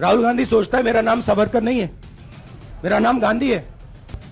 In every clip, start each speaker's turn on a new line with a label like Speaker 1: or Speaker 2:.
Speaker 1: राहुल गांधी सोचता है मेरा नाम सावरकर नहीं है, मेरा नाम गांधी है।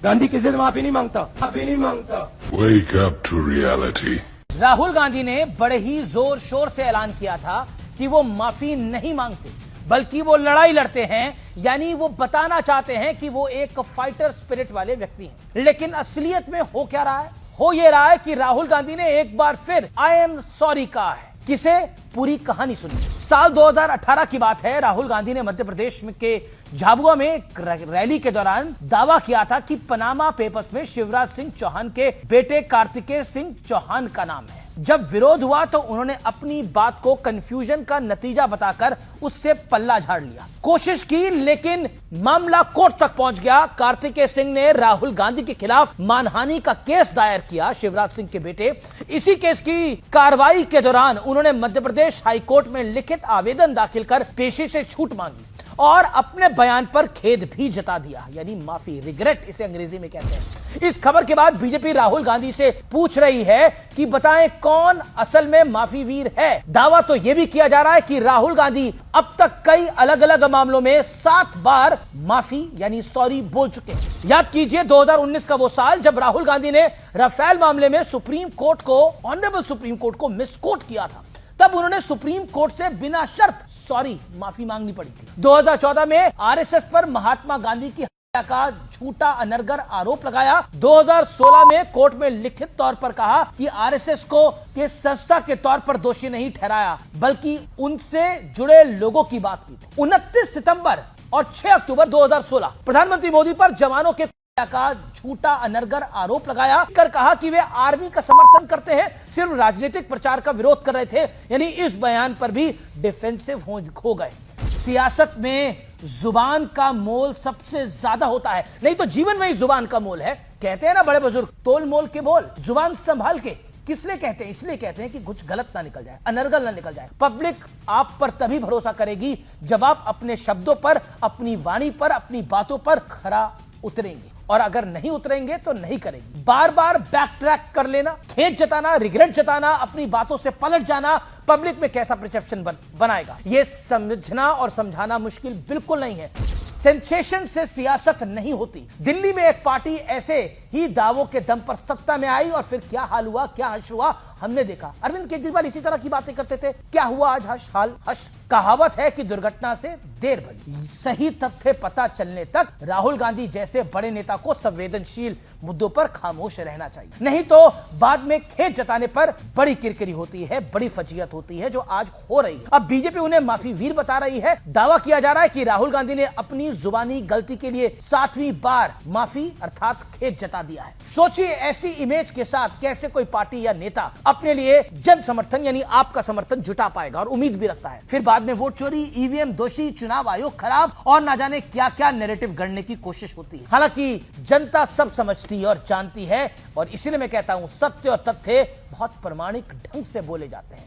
Speaker 1: गांधी किसी से माफी नहीं मांगता।
Speaker 2: Wake up to reality.
Speaker 3: Rahul Gandhi ने बड़े ही जोर शोर से ऐलान किया था कि वो माफी नहीं मांगते, बल्कि वो लड़ाई लड़ते हैं। यानी वो बताना चाहते हैं कि वो एक फाइटर स्पिरिट वाले व्यक्ति हैं। लेकिन असलियत में हो क्या रहा है? हो ये रहा है कि राहुल गांधी ने एक बार फिर आई एम सॉरी कहा है। किसे? पूरी कहानी सुनिए। साल 2018 की बात है। राहुल गांधी ने मध्य प्रदेश के झाबुआ में एक रैली के दौरान दावा किया था कि पनामा पेपर्स में शिवराज सिंह चौहान के बेटे कार्तिकेय सिंह चौहान का नाम है। जब विरोध हुआ तो उन्होंने अपनी बात को कंफ्यूजन का नतीजा बताकर उससे पल्ला झाड़ लिया। कोशिश की, लेकिन मामला कोर्ट तक पहुंच गया। कार्तिकेय सिंह ने राहुल गांधी के खिलाफ मानहानि का केस दायर किया, शिवराज सिंह के बेटे। इसी केस की कार्रवाई के दौरान उन्होंने मध्य प्रदेश हाईकोर्ट में लिखित आवेदन दाखिल कर पेशी से छूट मांगी और अपने बयान पर खेद भी जता दिया, यानी माफी, रिग्रेट इसे अंग्रेजी में कहते हैं। इस खबर के बाद बीजेपी राहुल गांधी से पूछ रही है कि बताएं कौन असल में माफी वीर है। दावा तो यह भी किया जा रहा है कि राहुल गांधी अब तक कई अलग अलग मामलों में 7 बार माफी यानी सॉरी बोल चुके हैं। याद कीजिए 2019 का वो साल जब राहुल गांधी ने राफेल मामले में सुप्रीम कोर्ट को, ऑनरेबल सुप्रीम कोर्ट को मिसकोट किया था। तब उन्होंने सुप्रीम कोर्ट से बिना शर्त सॉरी माफी मांगनी पड़ी थी। 2014 में आरएसएस पर महात्मा गांधी की हत्या का झूठा अनर्गल आरोप लगाया। 2016 में कोर्ट में लिखित तौर पर कहा कि आरएसएस को के संस्था के तौर पर दोषी नहीं ठहराया, बल्कि उनसे जुड़े लोगों की बात की थी। 29 सितंबर और 6 अक्टूबर 2016 प्रधानमंत्री मोदी पर जवानों के का झूठा अनर्गल आरोप लगाया कर कहा कि वे आर्मी का समर्थन करते हैं, सिर्फ राजनीतिक प्रचार का विरोध कर रहे थे। यानी इस बयान पर भी डिफेंसिव हो गए। सियासत में जुबान का मोल सबसे ज्यादा होता है, नहीं तो जीवन में ही जुबान का मोल है। कहते हैं ना बड़े बुजुर्ग, तोल मोल के बोल, जुबान संभाल के। किस लिए कहते हैं? इसलिए कहते हैं कि कुछ गलत ना निकल जाए, अनर्गल ना निकल जाए। पब्लिक आप पर तभी भरोसा करेगी जब आप अपने शब्दों पर, अपनी वाणी पर, अपनी बातों पर खरा उतरेंगे, और अगर नहीं उतरेंगे तो नहीं करेगी। बार बार बैक ट्रैक कर लेना, खेद जताना, रिग्रेट जताना, अपनी बातों से पलट जाना पब्लिक में कैसा परसेप्शन बनाएगा, यह समझना और समझाना मुश्किल बिल्कुल नहीं है। सेंसेशन से सियासत नहीं होती। दिल्ली में एक पार्टी ऐसे ही दावों के दम पर सत्ता में आई और फिर क्या हाल हुआ, क्या हश हुआ, हमने देखा। अरविंद केजरीवाल इसी तरह की बातें करते थे। क्या हुआ आज? हश हाल हश। कहावत है कि दुर्घटना से देर बनी। सही तथ्य पता चलने तक राहुल गांधी जैसे बड़े नेता को संवेदनशील मुद्दों पर खामोश रहना चाहिए, नहीं तो बाद में खेद जताने पर बड़ी किरकिरी होती है, बड़ी फजीयत होती है, जो आज हो रही है। अब बीजेपी उन्हें माफी वीर बता रही है। दावा किया जा रहा है कि राहुल गांधी ने अपनी जुबानी गलती के लिए 7वीं बार माफी अर्थात खेद जता दिया है। सोचिए ऐसी इमेज के साथ कैसे कोई पार्टी या नेता अपने लिए जन समर्थन यानी आपका समर्थन जुटा पाएगा, और उम्मीद भी रखता है। फिर बाद में वोट चोरी, ईवीएम दोषी, चुनाव आयोग खराब और ना जाने क्या क्या नैरेटिव गढ़ने की कोशिश होती है। हालांकि जनता सब समझती और जानती है, और इसीलिए मैं कहता हूं सत्य और तथ्य बहुत प्रामाणिक ढंग से बोले जाते हैं।